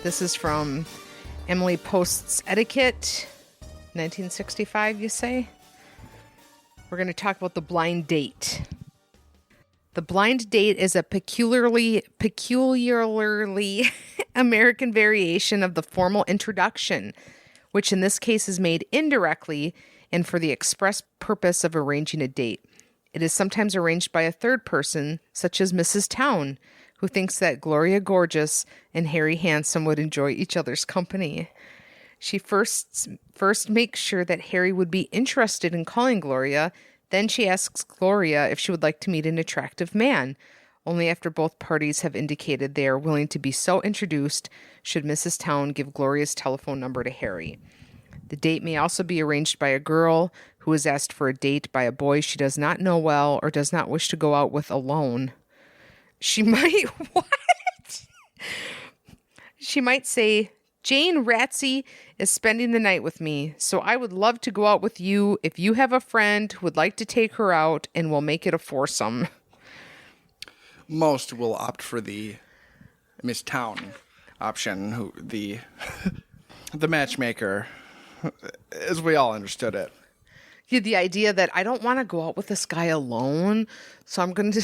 This is from Emily Post's Etiquette, 1965, you say? We're going to talk about the blind date. The blind date is a peculiarly American variation of the formal introduction, which in this case is made indirectly and for the express purpose of arranging a date. It is sometimes arranged by a third person, such as Mrs. Town, who thinks that Gloria Gorgeous and Harry Handsome would enjoy each other's company. She first makes sure that Harry would be interested in calling Gloria. Then she asks Gloria if she would like to meet an attractive man. Only after both parties have indicated they are willing to be so introduced should Mrs. Town give Gloria's telephone number to Harry. The date may also be arranged by a girl who is asked for a date by a boy she does not know well or does not wish to go out with alone. She might, what? She might say, Jane Ratsey is spending the night with me, so I would love to go out with you if you have a friend who would like to take her out, and we'll make it a foursome. Most will opt for the Miss Town option, who the matchmaker, as we all understood it. Yeah, the idea that I don't want to go out with this guy alone, so I'm going to,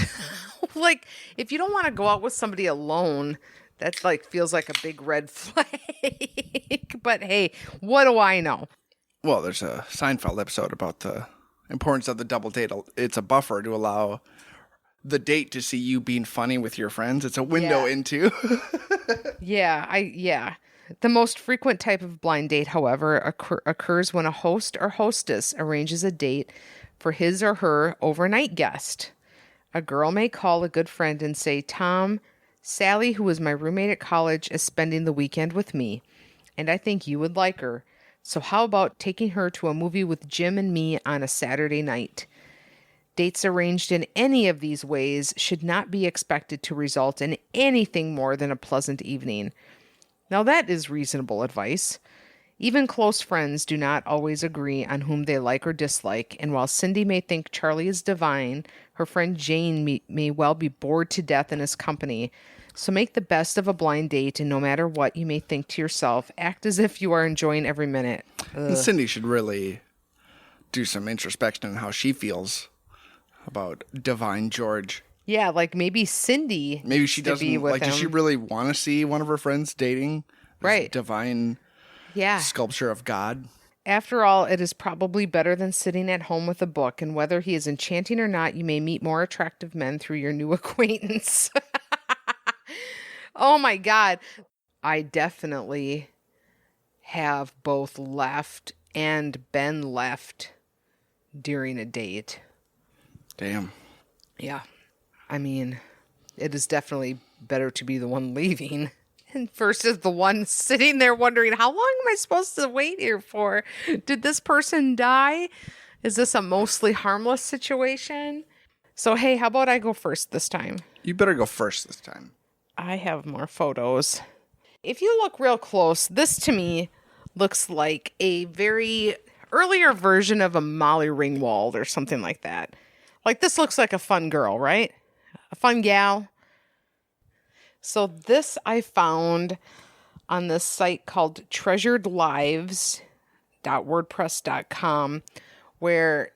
like, if you don't want to go out with somebody alone, that, like, feels like a big red flag. But, hey, what do I know? Well, there's a Seinfeld episode about the importance of the double date. It's a buffer to allow the date to see you being funny with your friends. It's a window into. Yeah. The most frequent type of blind date, however, occurs when a host or hostess arranges a date for his or her overnight guest. A girl may call a good friend and say, Tom, Sally, who was my roommate at college, is spending the weekend with me, and I think you would like her. So how about taking her to a movie with Jim and me on a Saturday night? Dates arranged in any of these ways should not be expected to result in anything more than a pleasant evening. Now that is reasonable advice. Even close friends do not always agree on whom they like or dislike, and while Cindy may think Charlie is divine, her friend Jane may well be bored to death in his company. So make the best of a blind date, and no matter what you may think to yourself, act as if you are enjoying every minute. And Cindy should really do some introspection on how she feels about divine George. Yeah, like maybe Cindy. Maybe she doesn't, like, does she really want to see one of her friends dating? Right. Divine sculpture of God. After all, it is probably better than sitting at home with a book, and whether he is enchanting or not, you may meet more attractive men through your new acquaintance. Oh my God. I definitely have both left and been left during a date. Damn. Yeah. I mean, it is definitely better to be the one leaving and versus the one sitting there wondering, how long am I supposed to wait here for? Did this person die? Is this a mostly harmless situation? So, hey, how about I go first this time? You better go first this time. I have more photos. If you look real close, this to me looks like a very earlier version of a Molly Ringwald or something like that. Like, this looks like a fun girl, right? A fun gal. So this I found on this site called treasuredlives.wordpress.com, where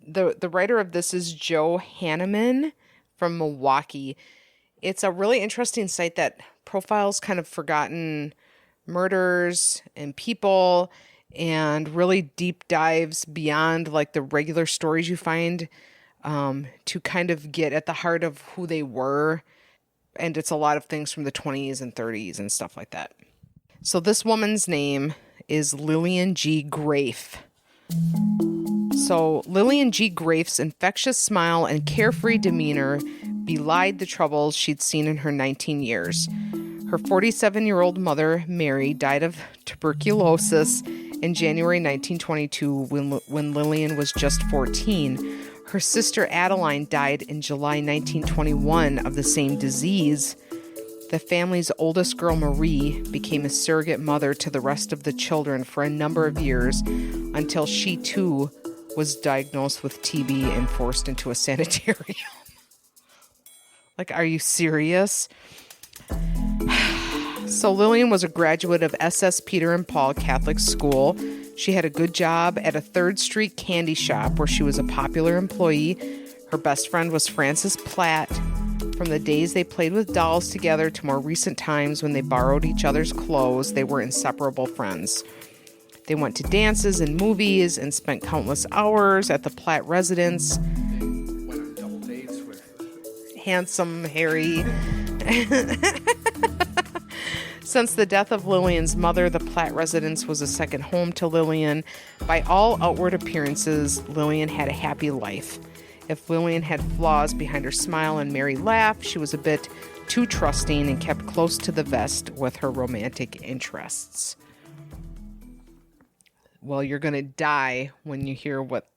the writer of this is Joe Hanneman from Milwaukee. It's a really interesting site that profiles kind of forgotten murders and people and really deep dives beyond like the regular stories you find to kind of get at the heart of who they were. And it's a lot of things from the 20s and 30s and stuff like that. So this woman's name is Lillian G. Grafe. So Lillian G. Grafe's infectious smile and carefree demeanor belied the troubles she'd seen in her 19 years. Her 47-year-old mother, Mary, died of tuberculosis in January 1922 when Lillian was just 14. Her sister Adeline died in July 1921 of the same disease. The family's oldest girl, Marie, became a surrogate mother to the rest of the children for a number of years until she, too, was diagnosed with TB and forced into a sanitarium. Like, are you serious? So Lillian was a graduate of SS Peter and Paul Catholic School. She had a good job at a 3rd Street candy shop where she was a popular employee. Her best friend was Frances Platt. From the days they played with dolls together to more recent times when they borrowed each other's clothes, they were inseparable friends. They went to dances and movies and spent countless hours at the Platt residence. Went on double dates with Handsome Harry. Since the death of Lillian's mother, the Platt residence was a second home to Lillian. By all outward appearances, Lillian had a happy life. If Lillian had flaws behind her smile and merry laugh, she was a bit too trusting and kept close to the vest with her romantic interests. Well, you're going to die when you hear what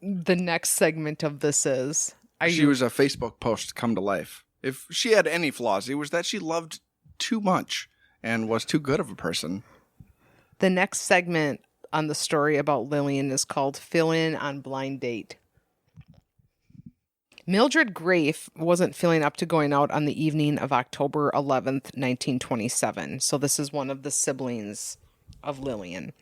the next segment of this is. She was a Facebook post come to life. If she had any flaws, it was that she loved too much and was too good of a person. The next segment on the story about Lillian is called Fill In on Blind Date. Mildred Grafe wasn't feeling up to going out on the evening of October 11th, 1927. So this is one of the siblings of Lillian.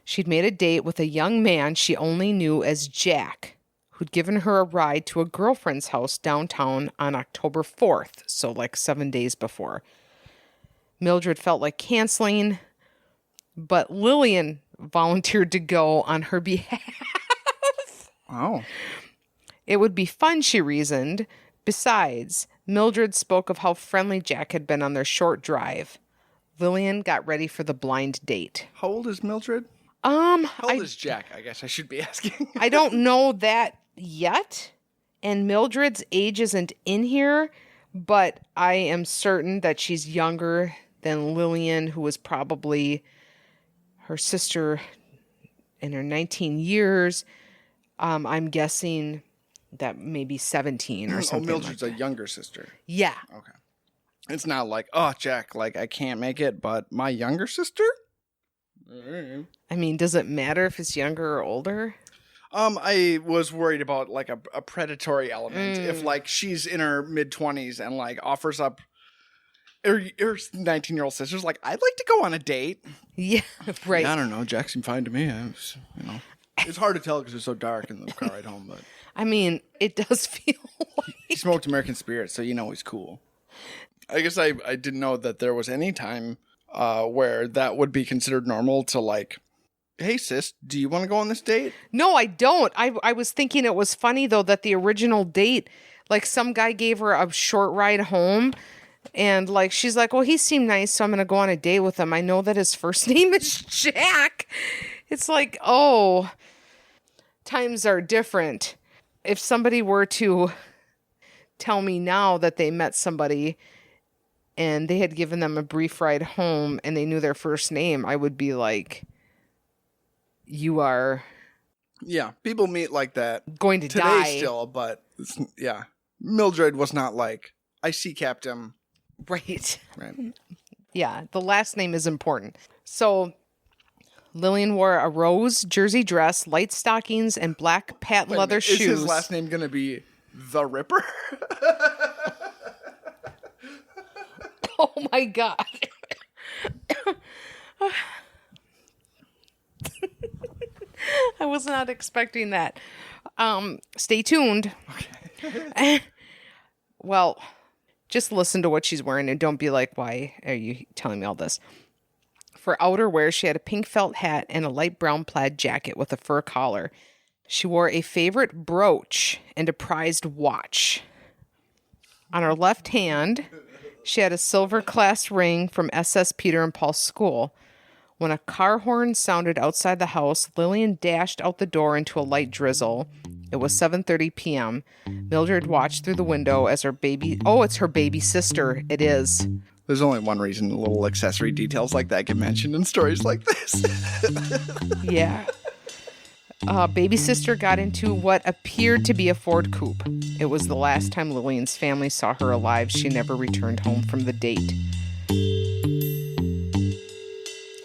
She'd made a date with a young man she only knew as Jack, who'd given her a ride to a girlfriend's house downtown on October 4th, so like 7 days before. Mildred felt like canceling, but Lillian volunteered to go on her behalf. Oh. It would be fun, she reasoned. Besides, Mildred spoke of how friendly Jack had been on their short drive. Lillian got ready for the blind date. How old is Mildred? How old I is Jack, I guess I should be asking. I don't know that yet, and Mildred's age isn't in here, but I am certain that she's younger than Lillian, who was probably her sister in her 19 years. I'm guessing that maybe 17 or something. Mildred's like a younger sister. Yeah. Okay. It's not like, oh, Jack, like, I can't make it, but my younger sister? I mean, does it matter if it's younger or older? I was worried about, like, a predatory element. If, like, she's in her mid-20s and, like, offers up her 19-year-old sister's like, I'd like to go on a date. Yeah, right. Yeah, I don't know. Jack seemed fine to me. It's hard to tell because it's so dark in the car ride home, but... I mean, it does feel like... He smoked American Spirit, so he's cool. I guess I didn't know that there was any time where that would be considered normal to, like, hey, sis, do you want to go on this date? No, I don't. I was thinking it was funny, though, that the original date, like, some guy gave her a short ride home, and, like, she's like, well, he seemed nice, so I'm going to go on a date with him. I know that his first name is Jack. It's like, oh, times are different. If somebody were to tell me now that they met somebody and they had given them a brief ride home and they knew their first name, I would be like, you are... Yeah, people meet like that. Going to today die. Still, but yeah. Mildred was not like, I sea capped him. Right. Right. Yeah, the last name is important. So... Lillian wore a rose jersey dress, light stockings, and black patent leather shoes. Is his last name going to be The Ripper? Oh my God. I was not expecting that. Stay tuned. Okay. Well, just listen to what she's wearing and don't be like, why are you telling me all this? For outerwear, she had a pink felt hat and a light brown plaid jacket with a fur collar. She wore a favorite brooch and a prized watch. On her left hand, she had a silver class ring from SS Peter and Paul School. When a car horn sounded outside the house, Lillian dashed out the door into a light drizzle. It was 7:30 p.m. Mildred watched through the window as her baby... Oh, it's her baby sister. It is. There's only one reason little accessory details like that get mentioned in stories like this. Yeah. Baby sister got into what appeared to be a Ford coupe. It was the last time Lillian's family saw her alive. She never returned home from the date.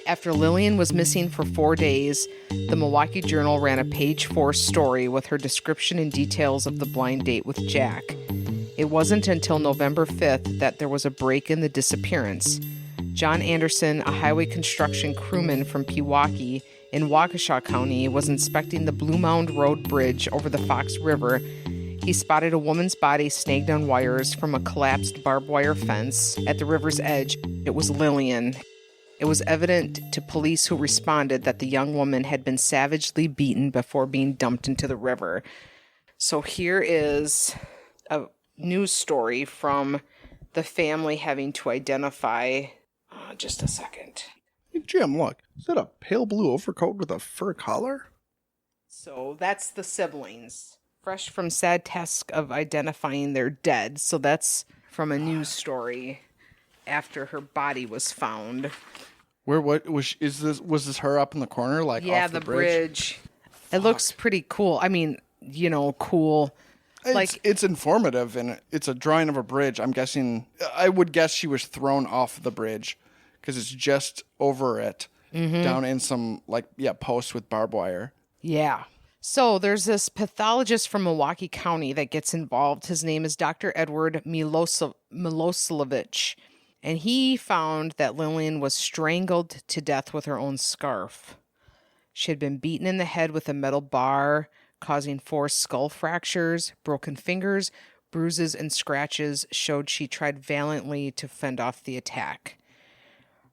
After Lillian was missing for 4 days, the Milwaukee Journal ran a page 4 story with her description and details of the blind date with Jack. It wasn't until November 5th that there was a break in the disappearance. John Anderson, a highway construction crewman from Pewaukee in Waukesha County, was inspecting the Blue Mound Road Bridge over the Fox River. He spotted a woman's body snagged on wires from a collapsed barbed wire fence at the river's edge. It was Lillian. It was evident to police who responded that the young woman had been savagely beaten before being dumped into the river. So here is a news story from the family having to identify... just a second. Hey, Jim, look. Is that a pale blue overcoat with a fur collar? So that's the siblings. Fresh from sad task of identifying their dead. So that's from a news story after her body was found. Where, what, was this her up in the corner, like yeah, off the bridge? It looks pretty cool. I mean, cool. It's informative, and it's a drawing of a bridge. I would guess she was thrown off the bridge because it's just over it, down in some posts with barbed wire. Yeah. So there's this pathologist from Milwaukee County that gets involved. His name is Dr. Edward Miloslavich, and he found that Lillian was strangled to death with her own scarf. She had been beaten in the head with a metal bar, causing 4 skull fractures. Broken fingers, bruises, and scratches showed she tried valiantly to fend off the attack.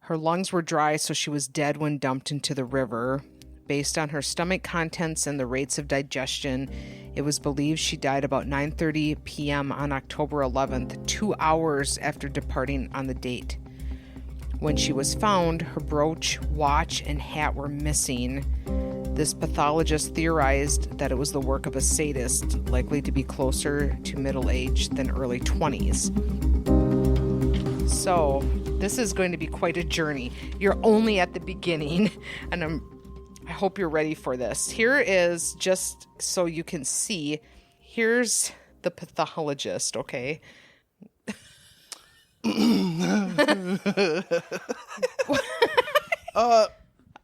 Her lungs were dry, so she was dead when dumped into the river. Based on her stomach contents and the rates of digestion, it was believed she died about 9:30 p.m. on October 11th, 2 hours after departing on the date. When she was found, her brooch, watch, and hat were missing. This pathologist theorized that it was the work of a sadist, likely to be closer to middle age than early 20s. So, this is going to be quite a journey. You're only at the beginning, and I hope you're ready for this. Here is, just so you can see, here's the pathologist, okay?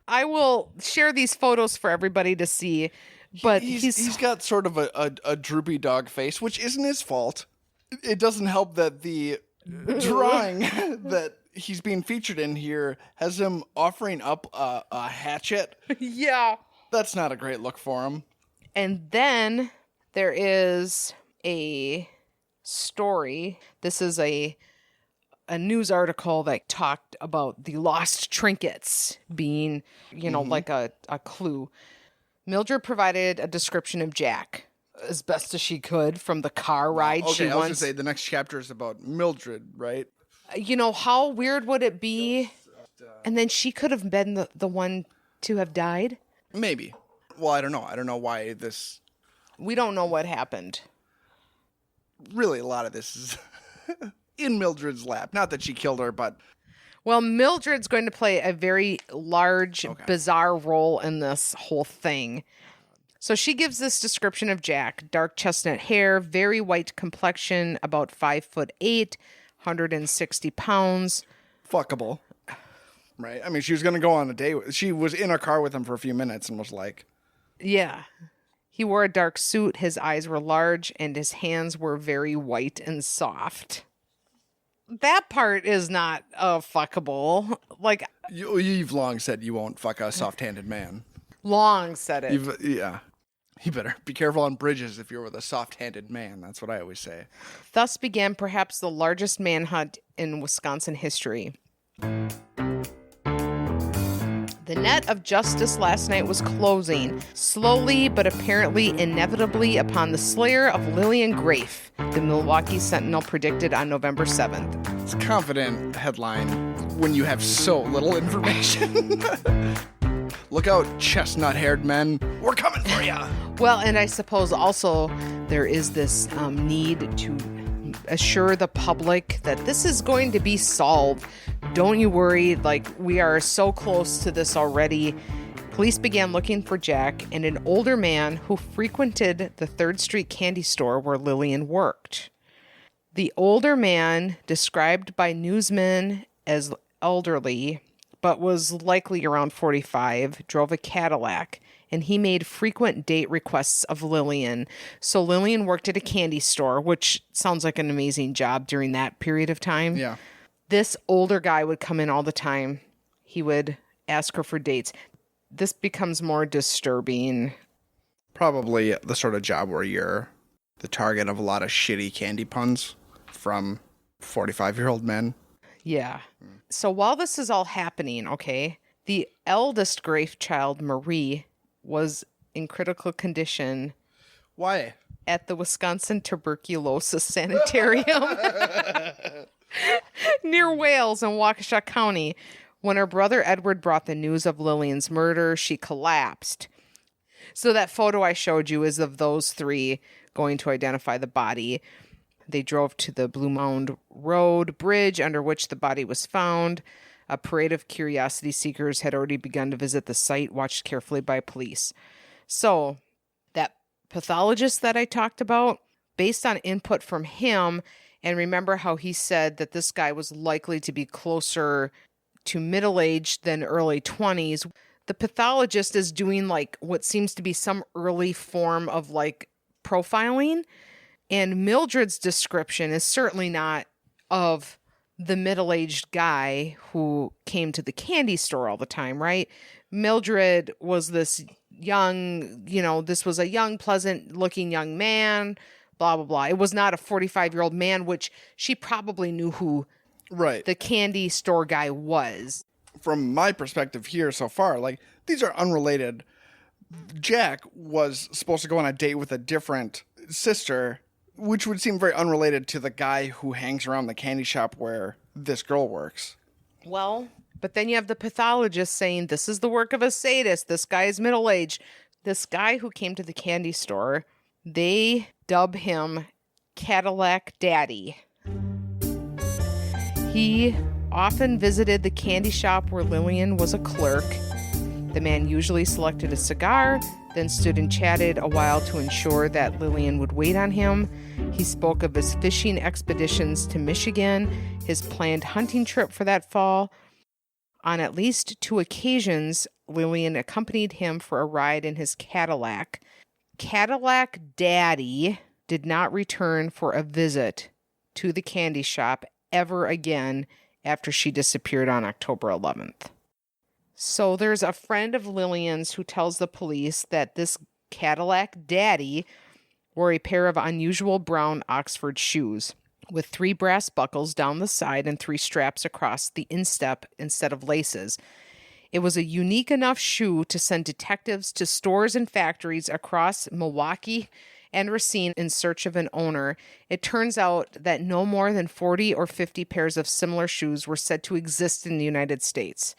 I will share these photos for everybody to see, but he's got sort of a droopy dog face, which isn't his fault. It doesn't help that the drawing that he's being featured in here has him offering up a hatchet. Yeah. That's not a great look for him. And then there is a story. This is a news article that talked about the lost trinkets being, like a clue. Mildred provided a description of Jack as best as she could from the car ride Okay, she I was going once. to say the next chapter is about Mildred, right? How weird would it be? And then she could have been the one to have died? Maybe. Well, I don't know. I don't know why this... We don't know what happened. Really, a lot of this is in Mildred's lap. Not that she killed her, but... Well, Mildred's going to play a very large, bizarre role in this whole thing. So she gives this description of Jack. Dark chestnut hair, very white complexion, about 5'8", 160 pounds. Fuckable. Right? I mean, she was going to go on a date. She was in a car with him for a few minutes and was like... Yeah. He wore a dark suit, his eyes were large, and his hands were very white and soft. That part is not fuckable. Like... You've long said you won't fuck a soft-handed man. Long said it. Yeah. You better be careful on bridges if you're with a soft-handed man. That's what I always say. Thus began perhaps the largest manhunt in Wisconsin history. The net of justice last night was closing, slowly but apparently inevitably, upon the slayer of Lillian Grafe, the Milwaukee Sentinel predicted on November 7th. It's a confident headline when you have so little information. Look out, chestnut-haired men. We're coming for you. Well, and I suppose also there is this need to assure the public that this is going to be solved. Don't you worry, we are so close to this already. Police began looking for Jack and an older man who frequented the 3rd Street candy store where Lillian worked. The older man, described by newsmen as elderly, but was likely around 45, drove a Cadillac and he made frequent date requests of Lillian. So Lillian worked at a candy store, which sounds like an amazing job during that period of time. Yeah. This older guy would come in all the time. He would ask her for dates. This becomes more disturbing. Probably the sort of job where you're the target of a lot of shitty candy puns from 45-year-old men. Yeah. So while this is all happening, okay, the eldest Grafe child, Marie, was in critical condition Why? at the Wisconsin Tuberculosis Sanitarium near Wales in Waukesha County. When her brother Edward brought the news of Lillian's murder, she collapsed. So that photo I showed you is of those three going to identify the body. They drove to the Blue Mound Road bridge under which the body was found. A parade of curiosity seekers had already begun to visit the site, watched carefully by police. So that pathologist that I talked about, based on input from him, and remember how he said that this guy was likely to be closer to middle-aged than early 20s, the pathologist is doing like what seems to be some early form of like profiling. And Mildred's description is certainly not of the middle-aged guy who came to the candy store all the time, right? Mildred was this young, this was a young, pleasant-looking young man, blah, blah, blah. It was not a 45-year-old man, which she probably knew who the candy store guy was. From my perspective here so far, like, these are unrelated. Jack was supposed to go on a date with a different sister, which would seem very unrelated to the guy who hangs around the candy shop where this girl works. Well, but then you have the pathologist saying this is the work of a sadist. This guy is middle-aged. This guy who came to the candy store, they dub him Cadillac Daddy. He often visited the candy shop where Lillian was a clerk. The man usually selected a cigar, then stood and chatted a while to ensure that Lillian would wait on him. He spoke of his fishing expeditions to Michigan, his planned hunting trip for that fall. On at least 2 occasions, Lillian accompanied him for a ride in his Cadillac. Cadillac Daddy did not return for a visit to the candy shop ever again after she disappeared on October 11th. So there's a friend of Lillian's who tells the police that this Cadillac Daddy wore a pair of unusual brown Oxford shoes with 3 brass buckles down the side and 3 straps across the instep instead of laces. It was a unique enough shoe to send detectives to stores and factories across Milwaukee and Racine in search of an owner. It turns out that no more than 40 or 50 pairs of similar shoes were said to exist in the United States.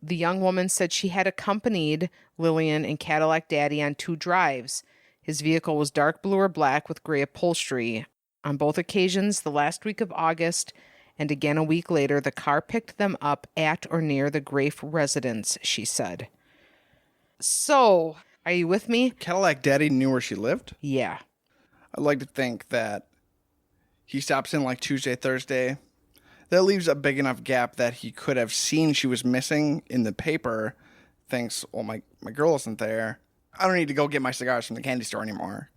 The young woman said she had accompanied Lillian and Cadillac Daddy on 2 drives. His vehicle was dark blue or black with gray upholstery. On both occasions, the last week of August and again a week later, the car picked them up at or near the Grafe residence, she said. So, are you with me? Cadillac Daddy knew where she lived? Yeah. I'd like to think that he stops in like Tuesday, Thursday. That leaves a big enough gap that he could have seen she was missing in the paper. Thinks, well, my girl isn't there. I don't need to go get my cigars from the candy store anymore.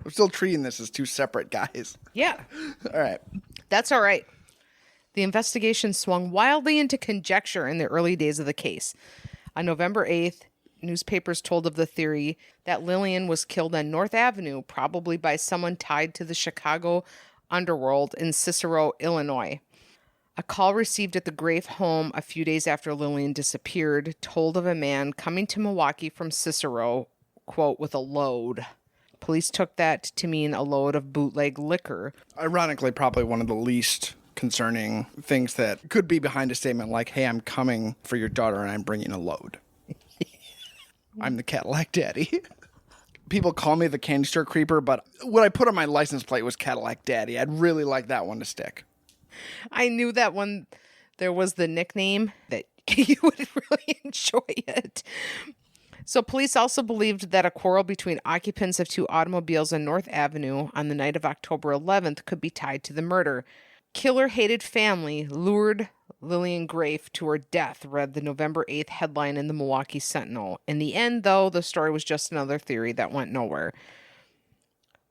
I'm still treating this as 2 separate guys. Yeah. All right. That's all right. The investigation swung wildly into conjecture in the early days of the case. On November 8th, newspapers told of the theory that Lillian was killed on North Avenue, probably by someone tied to the Chicago underworld in Cicero, Illinois. A call received at the Grafe home a few days after Lillian disappeared told of a man coming to Milwaukee from Cicero, quote, with a load. Police took that to mean a load of bootleg liquor. Ironically, probably one of the least concerning things that could be behind a statement like, hey, I'm coming for your daughter and I'm bringing a load. I'm the Cadillac Daddy. People call me the candy store creeper, but what I put on my license plate was Cadillac Daddy. I'd really like that one to stick. I knew that when there was the nickname that you would really enjoy it. So police also believed that a quarrel between occupants of 2 automobiles on North Avenue on the night of October 11th could be tied to the murder. killer-hated family lured Lillian Grafe to her death, read the November 8th headline in the Milwaukee Sentinel. In the end, though, the story was just another theory that went nowhere.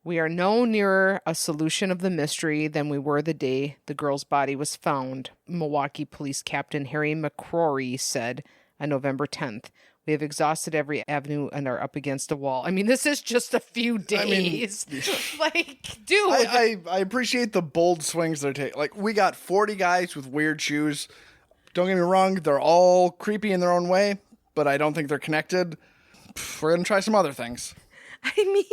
We are no nearer a solution of the mystery than we were the day the girl's body was found, Milwaukee Police Captain Harry McCrory said on November 10th. We have exhausted every avenue and are up against a wall. I mean, this is just a few days. Dude. I appreciate the bold swings they're taking. Like, we got 40 guys with weird shoes. Don't get me wrong, they're all creepy in their own way, but I don't think they're connected. We're going to try some other things. I mean,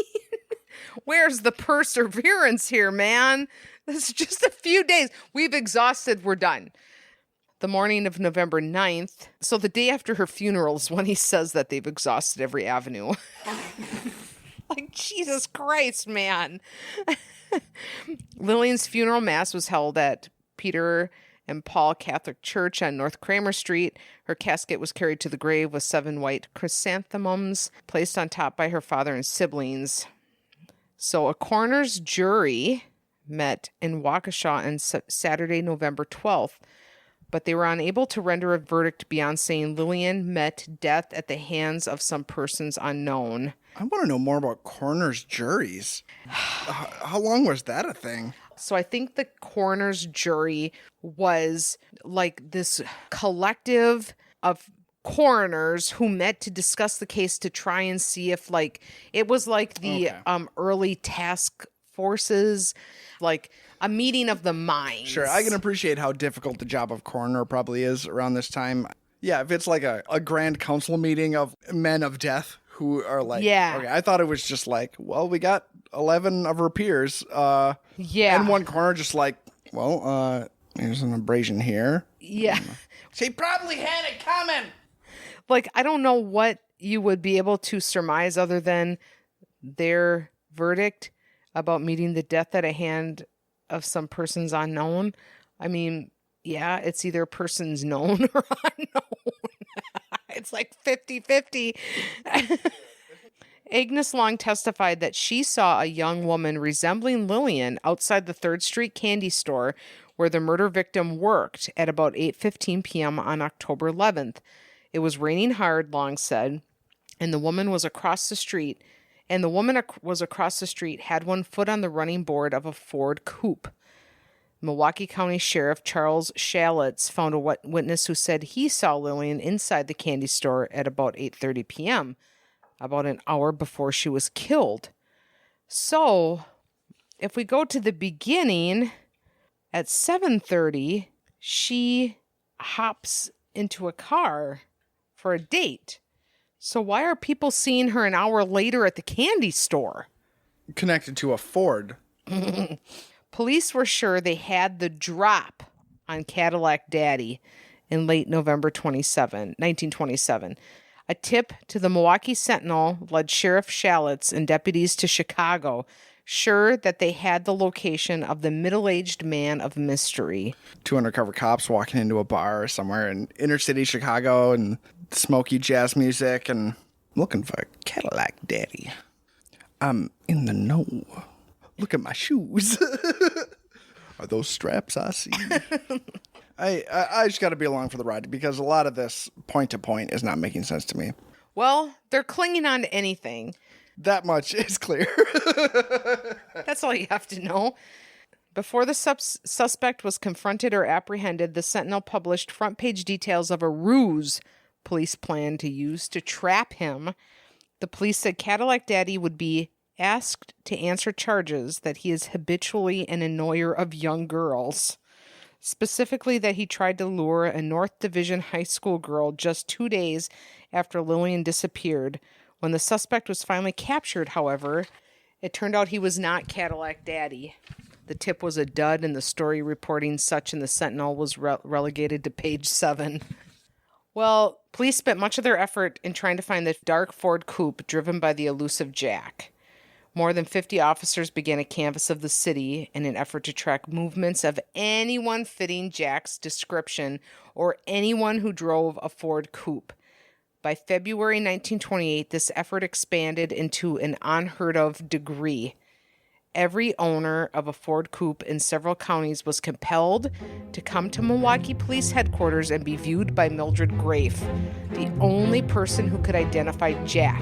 where's the perseverance here, man? This is just a few days. We've exhausted. We're done. The morning of November 9th, so the day after her funeral is when he says that they've exhausted every avenue. Like, Jesus Christ, man. Lillian's funeral mass was held at Peter and Paul Catholic Church on North Kramer Street. Her casket was carried to the grave with 7 white chrysanthemums placed on top by her father and siblings. So a coroner's jury met in Waukesha on Saturday, November 12th. But they were unable to render a verdict beyond saying Lillian met death at the hands of some persons unknown. I want to know more about coroner's juries. How long was that a thing? So I think the coroner's jury was like this collective of coroners who met to discuss the case to try and see if, like, it was like the early task forces, like a meeting of the minds. Sure, I can appreciate how difficult the job of coroner probably is around this time. Yeah, if it's like a grand council meeting of men of death who are like, okay, I thought it was just like, well, we got 11 of her peers. And one coroner just like, well, there's an abrasion here. Yeah. She probably had it coming. Like, I don't know what you would be able to surmise other than their verdict about meeting the death at a hand of some persons unknown. I mean, yeah, it's either persons known or unknown. It's like 50-50. Agnes Long testified that she saw a young woman resembling Lillian outside the 3rd Street candy store where the murder victim worked at about 8:15 p.m. on October 11th. It was raining hard, Long said, and the woman was across the street. And the woman was across the street, had one foot on the running board of a Ford coupe. Milwaukee County Sheriff Charles Shalitz found a witness who said he saw Lillian inside the candy store at about 8:30 p.m., about an hour before she was killed. So, if we go to the beginning, at 7:30, she hops into a car for a date. So why are people seeing her an hour later at the candy store? Connected to a Ford. Police were sure they had the drop on Cadillac Daddy in late November 1927. A tip to the Milwaukee Sentinel led Sheriff Shalitz and deputies to Chicago, sure that they had the location of the middle-aged man of mystery. 2 undercover cops walking into a bar somewhere in inner city Chicago and smoky jazz music and looking for Cadillac Daddy. I'm in the know. Look at my shoes. Are those straps I see? I just got to be along for the ride because a lot of this point to point is not making sense to me. Well, they're clinging on to anything. That much is clear. That's all you have to know. Before the suspect was confronted or apprehended, the Sentinel published front page details of a ruse police planned to use to trap him. The police said Cadillac Daddy would be asked to answer charges that he is habitually an annoyer of young girls. Specifically that he tried to lure a North Division high school girl just 2 days after Lillian disappeared. When the suspect was finally captured, however, it turned out he was not Cadillac Daddy. The tip was a dud, and the story reporting such in the Sentinel was relegated to page 7. Well, police spent much of their effort in trying to find the dark Ford coupe driven by the elusive Jack. More than 50 officers began a canvass of the city in an effort to track movements of anyone fitting Jack's description or anyone who drove a Ford coupe. By February 1928, this effort expanded into an unheard of degree. every owner of a Ford coupe in several counties was compelled to come to Milwaukee Police Headquarters and be viewed by Mildred Grafe, the only person who could identify Jack.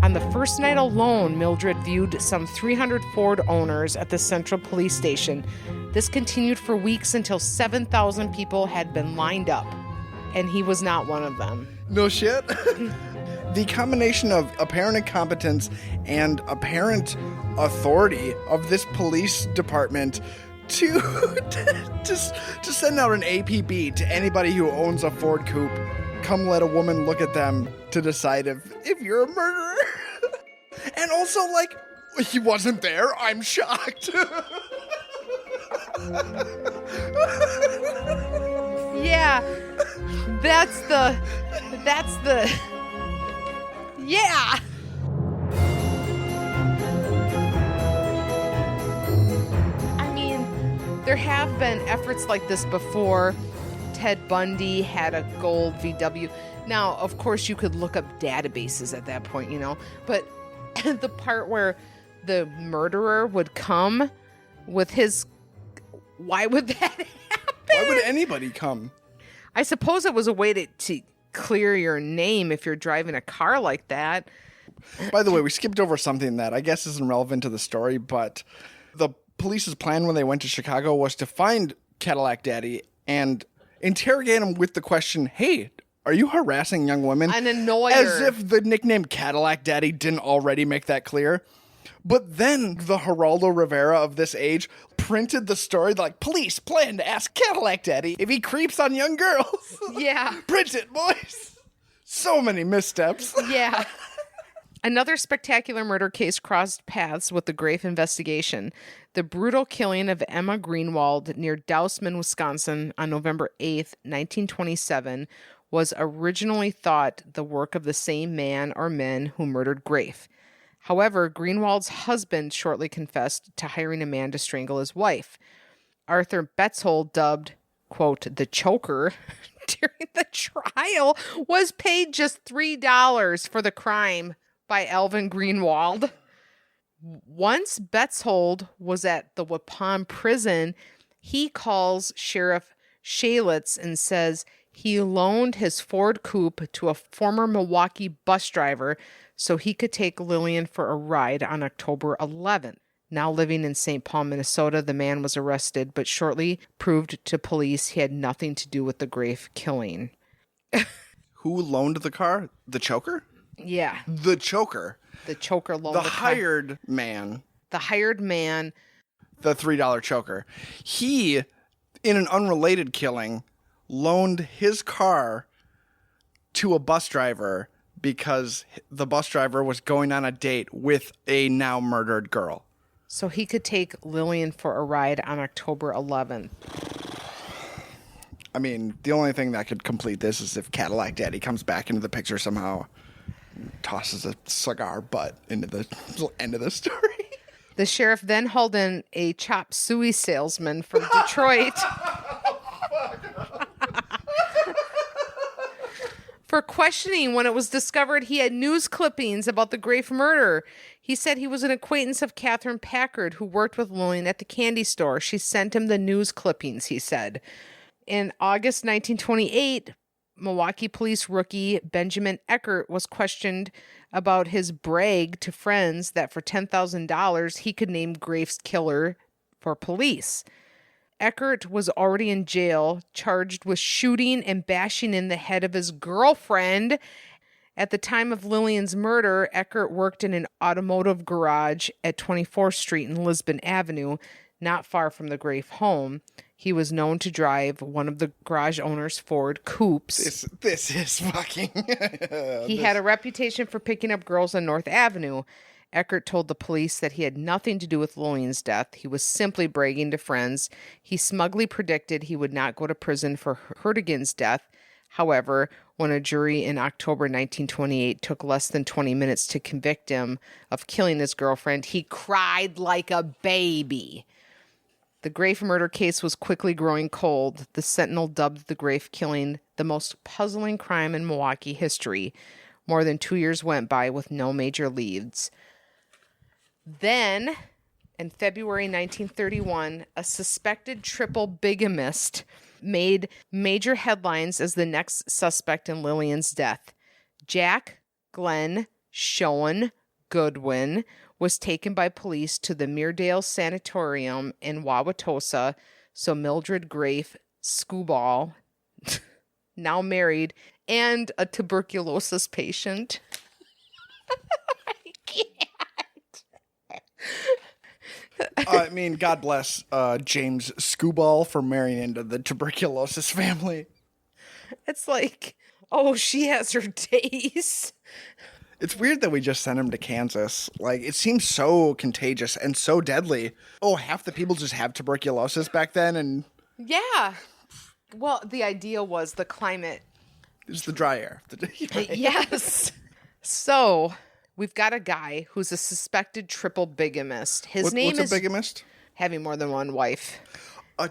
On the first night alone, Mildred viewed some 300 Ford owners at the Central Police Station. This continued for weeks until 7,000 people had been lined up, and he was not one of them. No shit. The combination of apparent incompetence and apparent authority of this police department to send out an APB to anybody who owns a Ford coupe. Come let a woman look at them to decide if you're a murderer. And also, like, he wasn't there. I'm shocked. Yeah, that's the, yeah. I mean, there have been efforts like this before. Ted Bundy had a gold VW. Now, of course, you could look up databases at that point, you know, but the part where the murderer would come with his... Why would that happen? Why would anybody come? I suppose it was a way to clear your name if you're driving a car like that. By the way, we skipped over something that I guess isn't relevant to the story, but the police's plan when they went to Chicago was to find Cadillac Daddy and interrogate him with the question, hey, are you harassing young women? An annoyer. As if the nickname Cadillac Daddy didn't already make that clear. But then the Geraldo Rivera of this age printed the story like, police plan to ask Cadillac Daddy if he creeps on young girls. Yeah. Print it, boys. So many missteps. Yeah. Another spectacular murder case crossed paths with the Grafe investigation. The brutal killing of Emma Greenwald near Dousman, Wisconsin on November 8th, 1927 was originally thought the work of the same man or men who murdered Grafe. However, Greenwald's husband shortly confessed to hiring a man to strangle his wife. Arthur Betzold, dubbed, quote, the choker, during the trial, was paid just $3 for the crime by Alvin Greenwald. Once Betzold was at the Waupun prison, he calls Sheriff Shalitz and says he loaned his Ford coupe to a former Milwaukee bus driver so he could take Lillian for a ride on October 11th. Now living in St. Paul, Minnesota, the man was arrested, but shortly proved to police he had nothing to do with the Grafe killing. Who loaned the car? The choker? Yeah. The choker. The choker loaned the car. hired man. The hired man. The $3 choker. He, in an unrelated killing, loaned his car to a bus driver because the bus driver was going on a date with a now murdered girl. So he could take Lillian for a ride on October 11th. I mean, the only thing that could complete this is if Cadillac Daddy comes back into the picture somehow, tosses a cigar butt into the end of the story. The sheriff then hauled in a chop suey salesman from Detroit for questioning when it was discovered he had news clippings about the Grafe murder. He said he was an acquaintance of Catherine Packard, who worked with Lillian at the candy store. She sent him the news clippings, he said. In August 1928, Milwaukee police rookie Benjamin Eckert was questioned about his brag to friends that for $10,000 he could name Grafe's killer for police. Eckert was already in jail, charged with shooting and bashing in the head of his girlfriend. At the time of Lillian's murder, Eckert worked in an automotive garage at 24th Street and Lisbon Avenue, not far from the Grafe home. He was known to drive one of the garage owner's Ford coupes. This is fucking... He had a reputation for picking up girls on North Avenue. Eckert told the police that he had nothing to do with Lillian's death. He was simply bragging to friends. He smugly predicted he would not go to prison for Hertigan's death. However, when a jury in October 1928 took less than 20 minutes to convict him of killing his girlfriend, he cried like a baby. The Grafe murder case was quickly growing cold. The Sentinel dubbed the Grafe killing the most puzzling crime in Milwaukee history. More than 2 years went by with no major leads. Then, in February 1931, a suspected triple bigamist made major headlines as the next suspect in Lillian's death. Jack Glenn Schoen Goodwin was taken by police to the Meredale Sanatorium in Wauwatosa, so Mildred Grafe Skubal, now married, and a tuberculosis patient. I can't. I mean, God bless James Skubal for marrying into the tuberculosis family. It's like, oh, she has her days. It's weird that we just sent him to Kansas. Like, it seems so contagious and so deadly. Oh, half the people just have tuberculosis back then, and Yeah. Well, the idea was the climate. it's the dry air. Yes. So we've got a guy who's a suspected triple bigamist. His name what's is a bigamist? having more than one wife. A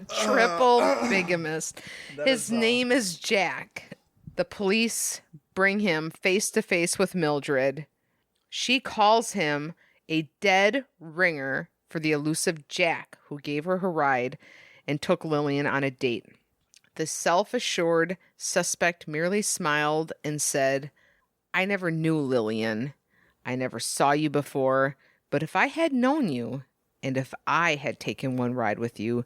Triple bigamist. His name is Jack. The police bring him face to face with Mildred. She calls him a dead ringer for the elusive Jack who gave her ride and took Lillian on a date. The self-assured suspect merely smiled and said, "I never knew Lillian. I never saw you before, but if I had known you, and if I had taken one ride with you,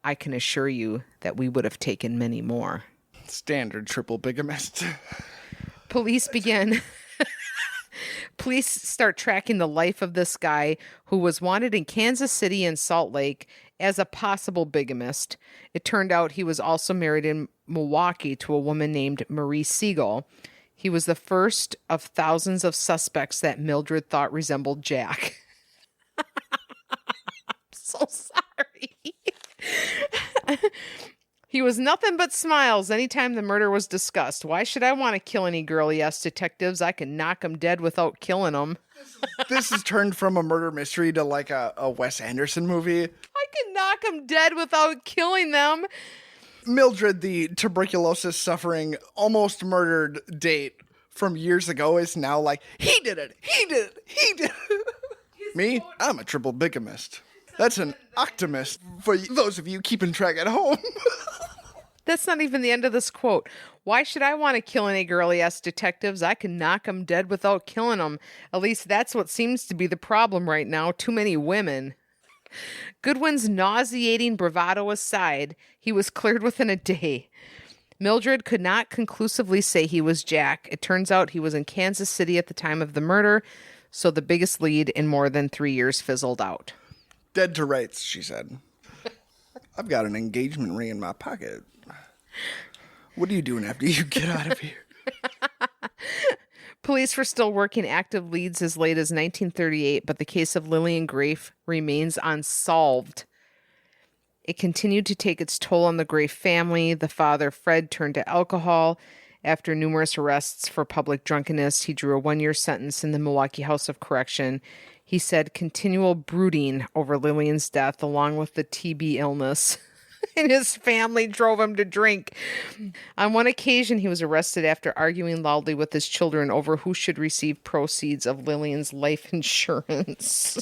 I can assure you that we would have taken many more." standard triple bigamist. Police start tracking the life of this guy who was wanted in Kansas City and Salt Lake as a possible bigamist. It turned out he was also married in Milwaukee to a woman named Marie Siegel. He was the first of thousands of suspects that Mildred thought resembled Jack. I'm so sorry. He was nothing but smiles anytime the murder was discussed. "Why should I want to kill any girl?" he asked detectives. "I can knock them dead without killing them." This has turned from a murder mystery to like a Wes Anderson movie. "I can knock them dead without killing them." Mildred, the tuberculosis suffering, almost murdered date from years ago, is now like, he did it. Me? I'm a triple bigamist. That's an octomist for those of you keeping track at home. That's not even the end of this quote. "Why should I want to kill any girl?" he asked detectives. "I can knock them dead without killing them. At least that's what seems to be the problem right now. Too many women." Goodwin's nauseating bravado aside, he was cleared within a day. Mildred could not conclusively say he was Jack. It turns out he was in Kansas City at the time of the murder, so the biggest lead in more than 3 years fizzled out. Dead to rights, she said. I've got an engagement ring in my pocket. What are you doing after you get out of here? Police were still working active leads as late as 1938, but the case of Lillian Grafe remains unsolved. It continued to take its toll on the Grafe family. The father, Fred, turned to alcohol. After numerous arrests for public drunkenness, he drew a 1-year sentence in the Milwaukee House of Correction. He said continual brooding over Lillian's death, along with the TB illness and his family, drove him to drink. On one occasion, he was arrested after arguing loudly with his children over who should receive proceeds of Lillian's life insurance.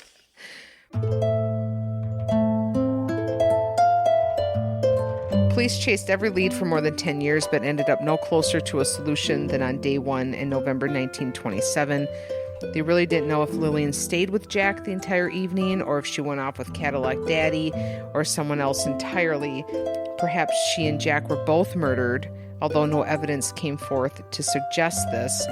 Police chased every lead for more than 10 years, but ended up no closer to a solution than on day one in November 1927. They really didn't know if Lillian stayed with Jack the entire evening, or if she went off with Cadillac Daddy, or someone else entirely. Perhaps she and Jack were both murdered, although no evidence came forth to suggest this.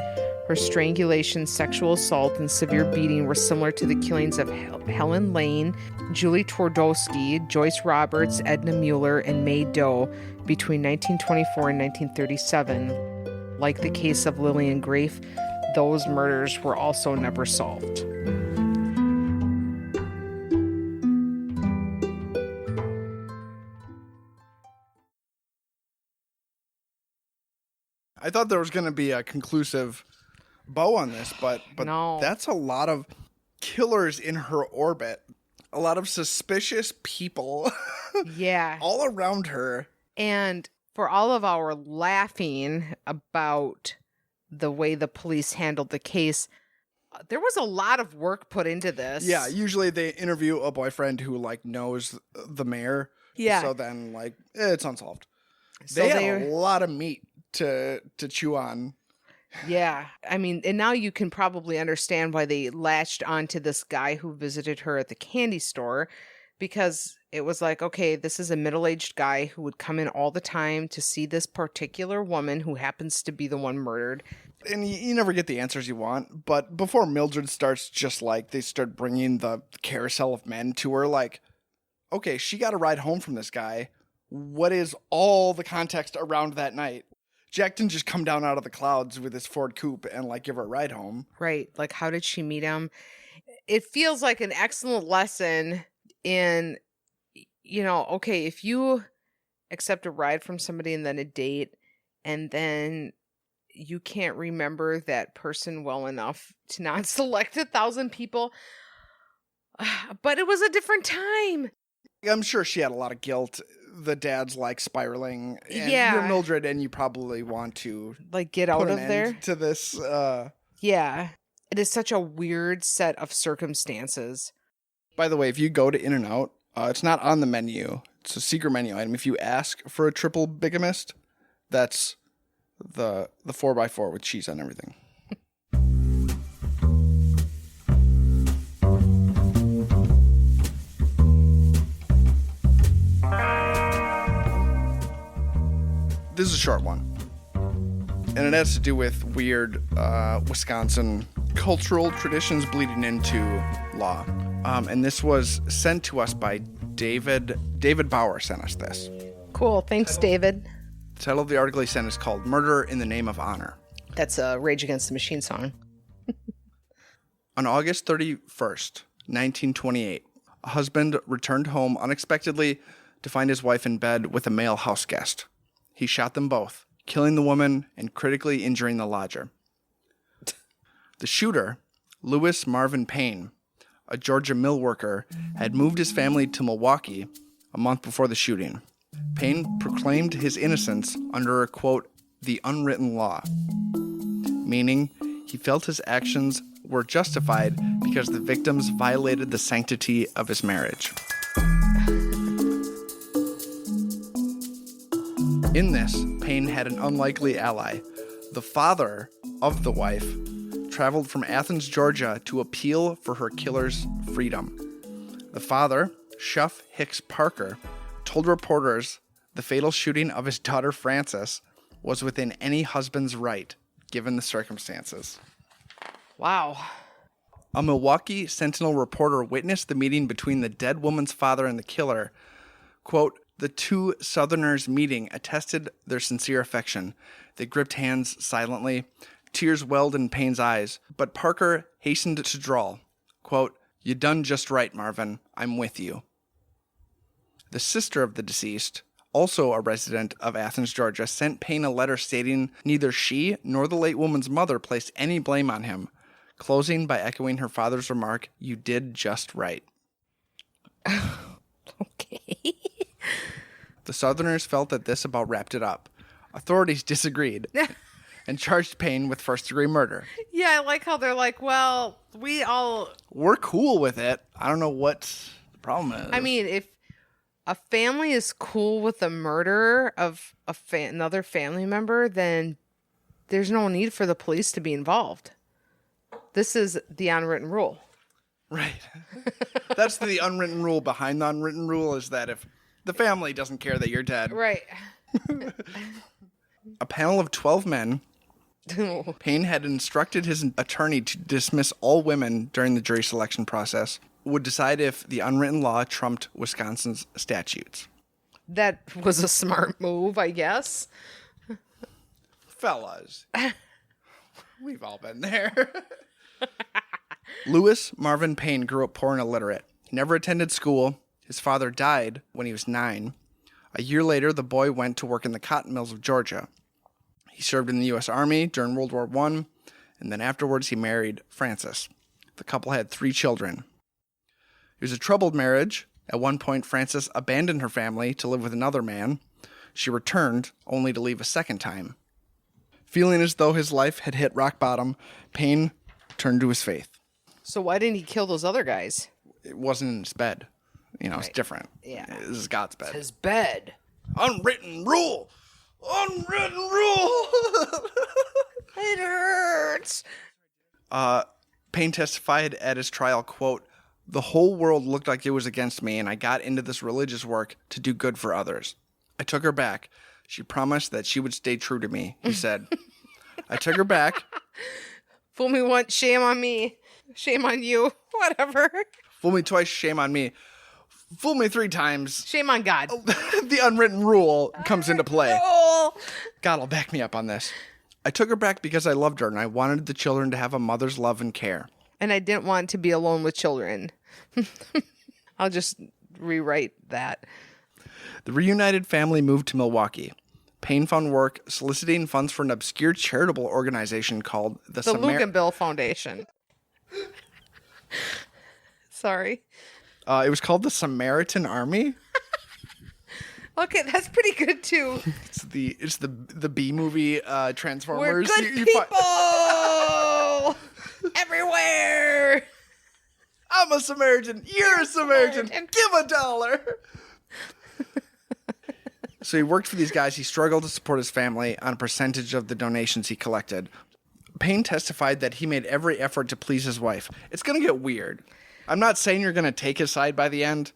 Her strangulation, sexual assault, and severe beating were similar to the killings of Helen Lane, Julie Twardowski, Joyce Roberts, Edna Mueller, and May Doe between 1924 and 1937. Like the case of Lillian Grafe, those murders were also never solved. I thought there was going to be a conclusive bow on this, but No. That's a lot of killers in her orbit. A lot of suspicious people Yeah. all around her. And for all of our laughing about the way the police handled the case, there was a lot of work put into this. Yeah, usually they interview a boyfriend who like knows the mayor. Yeah. So then like it's unsolved. So They had a lot of meat to chew on. Yeah. I mean, and now you can probably understand why they latched onto this guy who visited her at the candy store, because it was like, okay, this is a middle-aged guy who would come in all the time to see this particular woman who happens to be the one murdered. And you never get the answers you want. But before Mildred starts, just like they start bringing the carousel of men to her, like, okay, she got a ride home from this guy. What is all the context around that night? Jack didn't just come down out of the clouds with his Ford Coupe and like give her a ride home. Right. Like, how did she meet him? It feels like an excellent lesson in, okay, if you accept a ride from somebody and then a date, and then you can't remember that person well enough to not select 1,000 people. But it was a different time. I'm sure she had a lot of guilt. The dad's like spiraling. And Yeah. You're Mildred and you probably want to like get out put of an there end to this. Yeah. It is such a weird set of circumstances. By the way, if you go to In-N-Out, it's not on the menu. It's a secret menu item. If you ask for a triple bigamist, that's the 4x4 with cheese on everything. This is a short one. And it has to do with weird Wisconsin cultural traditions bleeding into law. And this was sent to us by David. David Bauer sent us this. Cool. Thanks, David. The title of the article he sent is called Murder in the Name of Honor. That's a Rage Against the Machine song. On August 31st, 1928, a husband returned home unexpectedly to find his wife in bed with a male house guest. He shot them both, killing the woman and critically injuring the lodger. The shooter, Lewis Marvin Payne, a Georgia mill worker, had moved his family to Milwaukee a month before the shooting. Payne proclaimed his innocence under a, quote, the unwritten law, meaning he felt his actions were justified because the victims violated the sanctity of his marriage. In this, Payne had an unlikely ally. The father of the wife traveled from Athens, Georgia to appeal for her killer's freedom. The father, Shuff Hicks Parker, told reporters the fatal shooting of his daughter Frances was within any husband's right, given the circumstances. Wow. A Milwaukee Sentinel reporter witnessed the meeting between the dead woman's father and the killer. Quote, the two Southerners meeting attested their sincere affection. They gripped hands silently. Tears welled in Payne's eyes, but Parker hastened to drawl. Quote, you done just right, Marvin. I'm with you. The sister of the deceased, also a resident of Athens, Georgia, sent Payne a letter stating neither she nor the late woman's mother placed any blame on him, closing by echoing her father's remark, you did just right. Okay. The Southerners felt that this about wrapped it up. Authorities disagreed and charged Payne with first-degree murder. Yeah, I like how they're like, well, we're cool with it. I don't know what the problem is. I mean, if a family is cool with the murder of another family member, then there's no need for the police to be involved. This is the unwritten rule. Right. That's the unwritten rule behind the unwritten rule, is that if the family doesn't care that you're dead. Right. A panel of 12 men, Payne had instructed his attorney to dismiss all women during the jury selection process, would decide if the unwritten law trumped Wisconsin's statutes. That was a smart move, I guess. Fellas, we've all been there. Lewis Marvin Payne grew up poor and illiterate. He never attended school. His father died when he was 9. A year later, the boy went to work in the cotton mills of Georgia. He served in the U.S. Army during World War I, and then afterwards he married Frances. The couple had 3 children. It was a troubled marriage. At one point, Frances abandoned her family to live with another man. She returned, only to leave a second time. Feeling as though his life had hit rock bottom, Payne turned to his faith. So why didn't he kill those other guys? It wasn't in his bed. It's Right. different. Yeah. This is God's bed. His bed. Unwritten rule! Unwritten rule! It hurts. Payne testified at his trial, quote, "The whole world looked like it was against me, and I got into this religious work to do good for others. I took her back. She promised that she would stay true to me," he said. "I took her back. Fool me once, shame on me. Shame on you. Whatever. Fool me twice, shame on me. Fool me 3 times." Shame on God. The unwritten rule comes into play. Oh. God will back me up on this. "I took her back because I loved her, and I wanted the children to have a mother's love and care." And I didn't want to be alone with children. I'll just rewrite that. The reunited family moved to Milwaukee. Payne found work soliciting funds for an obscure charitable organization called The Luke and Bill Foundation. Sorry. It was called the Samaritan Army. Okay, that's pretty good too. It's the B movie We're Transformers. good people everywhere. I'm a Samaritan. You're a Samaritan. Give $1. So he worked for these guys. He struggled to support his family on a percentage of the donations he collected. Payne testified that he made every effort to please his wife. It's going to get weird. I'm not saying you're going to take his side by the end.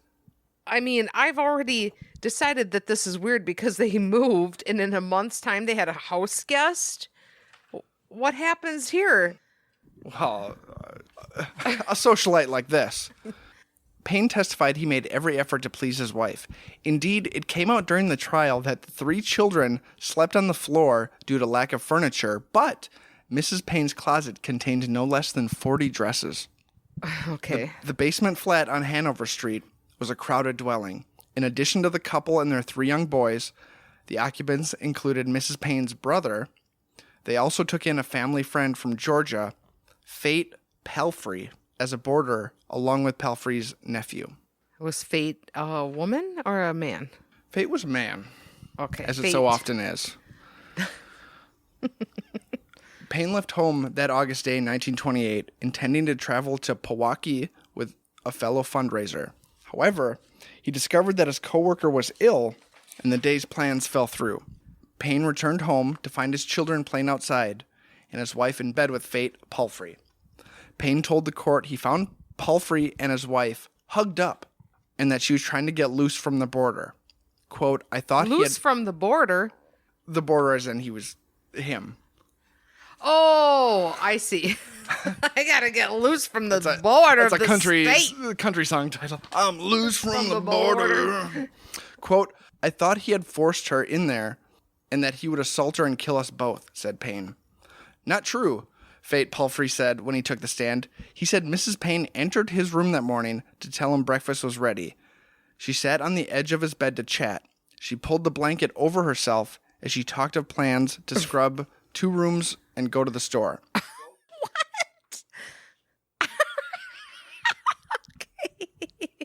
I mean, I've already decided that this is weird because they moved and in a month's time they had a house guest. What happens here? Well, a socialite like this. Payne testified he made every effort to please his wife. Indeed, it came out during the trial that the 3 children slept on the floor due to lack of furniture, but Mrs. Payne's closet contained no less than 40 dresses. Okay. The basement flat on Hanover Street was a crowded dwelling. In addition to the couple and their 3 young boys, the occupants included Mrs. Payne's brother. They also took in a family friend from Georgia, Fate Palfrey, as a boarder, along with Palfrey's nephew. Was Fate a woman or a man? Fate was a man, Okay. as Fate. it so often is. Payne left home that August day in 1928, intending to travel to Pewaukee with a fellow fundraiser. However, he discovered that his coworker was ill, and the day's plans fell through. Payne returned home to find his children playing outside, and his wife in bed with Fate Palfrey. Payne told the court he found Palfrey and his wife hugged up, and that she was trying to get loose from the border. Quote, "I thought Loose from the border. the border as in he was him." Oh, I see. I gotta get loose from the border of the state. country song title. "I'm loose from the border." Quote, "I thought he had forced her in there and that he would assault her and kill us both," said Payne. "Not true," Fate Palfrey said when he took the stand. He said Mrs. Payne entered his room that morning to tell him breakfast was ready. She sat on the edge of his bed to chat. She pulled the blanket over herself as she talked of plans to scrub 2 rooms and go to the store. What? Okay.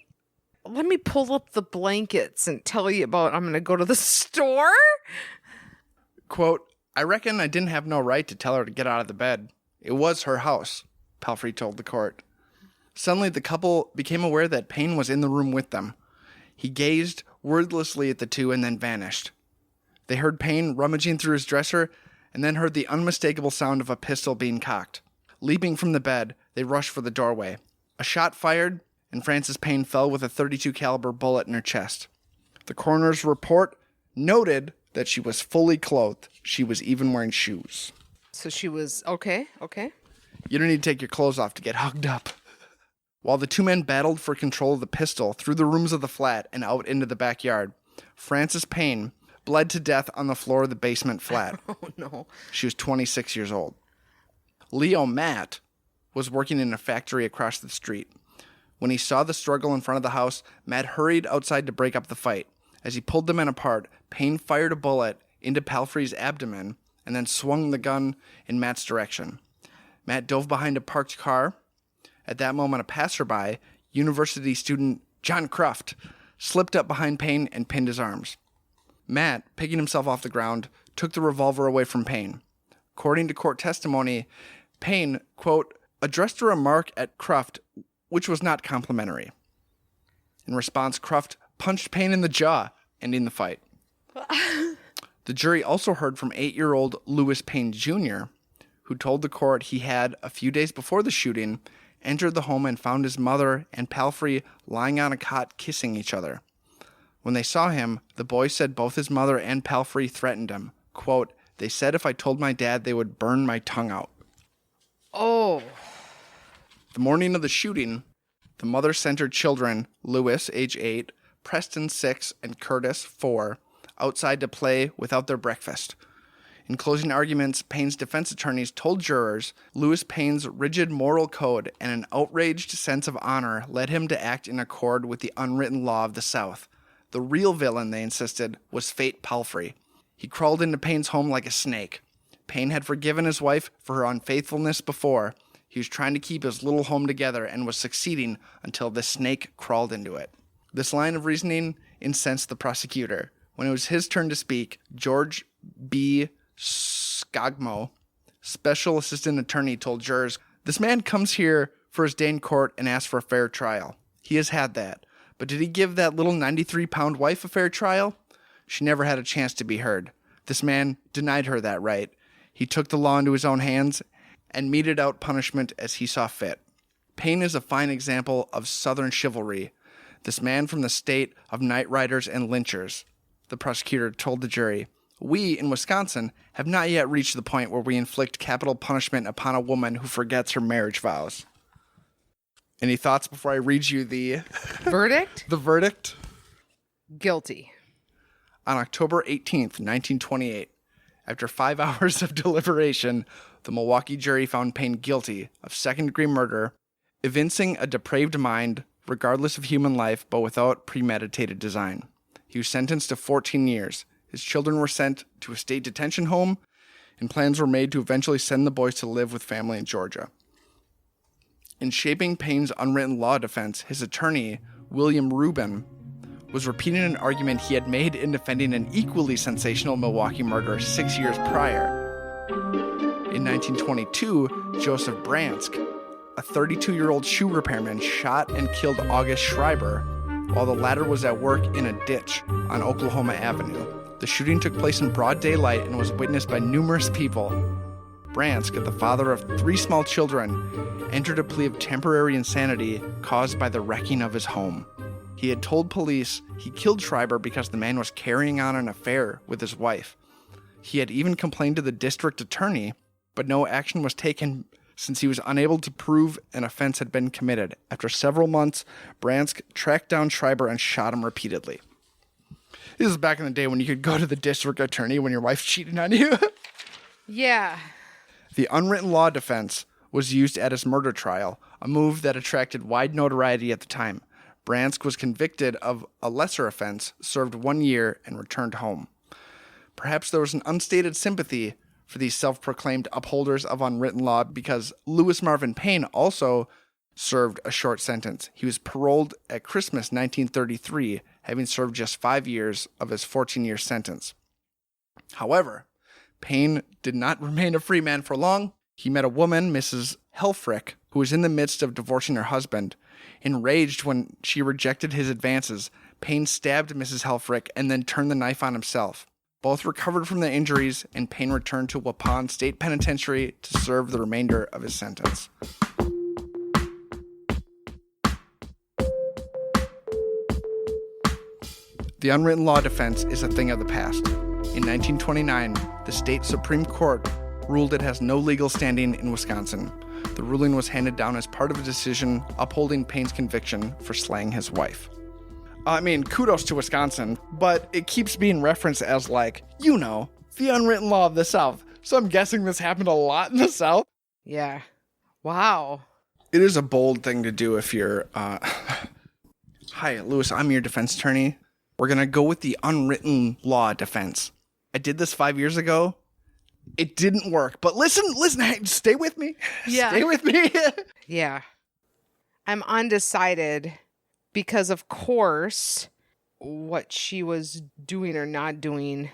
Let me pull up the blankets and tell you about I'm going to go to the store. Quote, "I reckon I didn't have no right to tell her to get out of the bed. It was her house," Palfrey told the court. Suddenly, the couple became aware that Payne was in the room with them. He gazed wordlessly at the 2 and then vanished. They heard Payne rummaging through his dresser and then heard the unmistakable sound of a pistol being cocked. Leaping from the bed, they rushed for the doorway. A shot fired, and Frances Payne fell with a .32 caliber bullet in her chest. The coroner's report noted that she was fully clothed. She was even wearing shoes. So she was okay. You don't need to take your clothes off to get hugged up. While the 2 men battled for control of the pistol through the rooms of the flat and out into the backyard, Frances Payne bled to death on the floor of the basement flat. Oh, no. She was 26 years old. Leo Matt was working in a factory across the street. When he saw the struggle in front of the house, Matt hurried outside to break up the fight. As he pulled the men apart, Payne fired a bullet into Palfrey's abdomen and then swung the gun in Matt's direction. Matt dove behind a parked car. At that moment, a passerby, university student John Cruft, slipped up behind Payne and pinned his arms. Matt, picking himself off the ground, took the revolver away from Payne. According to court testimony, Payne, quote, addressed a remark at Cruft which was not complimentary. In response, Cruft punched Payne in the jaw, ending the fight. The jury also heard from 8-year-old Lewis Payne Jr., who told the court he had, a few days before the shooting, entered the home and found his mother and Palfrey lying on a cot kissing each other. When they saw him, the boy said both his mother and Palfrey threatened him. Quote, they said if I told my dad, they would burn my tongue out. Oh. The morning of the shooting, the mother sent her children, Lewis, age 8, Preston, 6, and Curtis, 4, outside to play without their breakfast. In closing arguments, Payne's defense attorneys told jurors Lewis Payne's rigid moral code and an outraged sense of honor led him to act in accord with the unwritten law of the South. The real villain, they insisted, was Fate Palfrey. He crawled into Payne's home like a snake. Payne had forgiven his wife for her unfaithfulness before. He was trying to keep his little home together and was succeeding until the snake crawled into it. This line of reasoning incensed the prosecutor. When it was his turn to speak, George B. Skogmo, special assistant attorney, told jurors, this man comes here for his day in court and asks for a fair trial. He has had that. But did he give that little 93-pound wife a fair trial? She never had a chance to be heard. This man denied her that right. He took the law into his own hands and meted out punishment as he saw fit. Payne is a fine example of Southern chivalry. This man from the state of night riders and lynchers. The prosecutor told the jury, we in Wisconsin have not yet reached the point where we inflict capital punishment upon a woman who forgets her marriage vows. Any thoughts before I read you the verdict? The verdict? Guilty. On October 18th, 1928, after 5 hours of deliberation, the Milwaukee jury found Payne guilty of second-degree murder, evincing a depraved mind, regardless of human life, but without premeditated design. He was sentenced to 14 years. His children were sent to a state detention home, and plans were made to eventually send the boys to live with family in Georgia. In shaping Payne's unwritten law defense, his attorney, William Rubin, was repeating an argument he had made in defending an equally sensational Milwaukee murder 6 years prior. In 1922, Joseph Bransk, a 32-year-old shoe repairman, shot and killed August Schreiber while the latter was at work in a ditch on Oklahoma Avenue. The shooting took place in broad daylight and was witnessed by numerous people. Bransk, the father of 3 small children, entered a plea of temporary insanity caused by the wrecking of his home. He had told police he killed Schreiber because the man was carrying on an affair with his wife. He had even complained to the district attorney, but no action was taken since he was unable to prove an offense had been committed. After several months, Bransk tracked down Schreiber and shot him repeatedly. This is back in the day when you could go to the district attorney when your wife cheated on you. Yeah. The unwritten law defense was used at his murder trial, a move that attracted wide notoriety at the time. Bransk was convicted of a lesser offense, served 1 year, and returned home. Perhaps there was an unstated sympathy for these self-proclaimed upholders of unwritten law because Lewis Marvin Payne also served a short sentence. He was paroled at Christmas 1933, having served just 5 years of his 14-year sentence. However, Payne did not remain a free man for long. He met a woman, Mrs. Helfrich, who was in the midst of divorcing her husband. Enraged when she rejected his advances, Payne stabbed Mrs. Helfrich and then turned the knife on himself. Both recovered from the injuries, and Payne returned to Waupun State Penitentiary to serve the remainder of his sentence. The unwritten law defense is a thing of the past. In 1929, the state Supreme Court ruled it has no legal standing in Wisconsin. The ruling was handed down as part of a decision upholding Payne's conviction for slaying his wife. I mean, kudos to Wisconsin, but it keeps being referenced as the unwritten law of the South. So I'm guessing this happened a lot in the South. Yeah. Wow. It is a bold thing to do if you're, Hi, Lewis, I'm your defense attorney. We're going to go with the unwritten law defense. I did this 5 years ago. It didn't work, but listen, hey, stay with me. Yeah. Stay with me. Yeah. I'm undecided because, of course, what she was doing or not doing.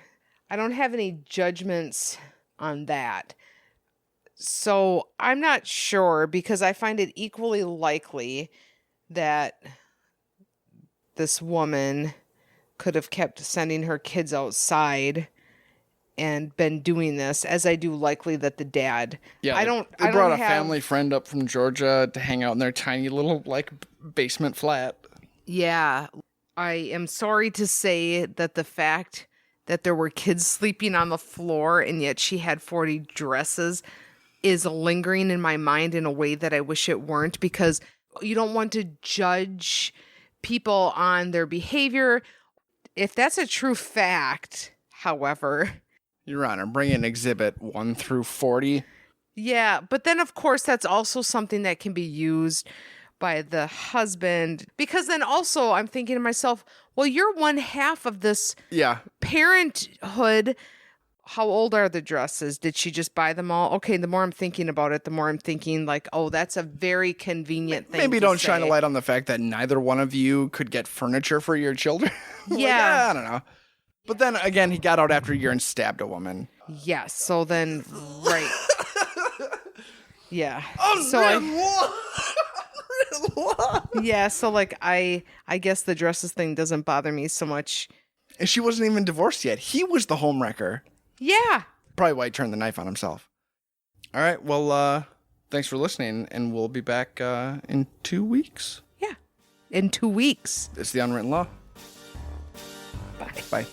I don't have any judgments on that. So I'm not sure, because I find it equally likely that this woman could have kept sending her kids outside and been doing this, as I do likely that the dad. Yeah, I don't. They I brought don't a family friend up from Georgia to hang out in their tiny little like basement flat. Yeah, I am sorry to say that the fact that there were kids sleeping on the floor and yet she had 40 dresses is lingering in my mind in a way that I wish it weren't, because you don't want to judge people on their behavior. If that's a true fact, however. Your Honor, bring in Exhibit 1 through 40. Yeah, but then of course that's also something that can be used by the husband, because then also I'm thinking to myself, well, you're one half of this parenthood. How old are the dresses? Did she just buy them all? Okay, the more I'm thinking about it, the more I'm thinking like, oh, that's a very convenient thing. Maybe to don't say. shine a light on the fact that neither one of you could get furniture for your children. Yeah. I don't know. But then again, he got out after a year and stabbed a woman. Yes. So then, right. Yeah. Yeah. So like, I guess the dresses thing doesn't bother me so much. And she wasn't even divorced yet. He was the homewrecker. Yeah. Probably why he turned the knife on himself. All right. Well, thanks for listening, and we'll be back in 2 weeks. Yeah. In 2 weeks. It's the Unwritten Law. Bye. Bye.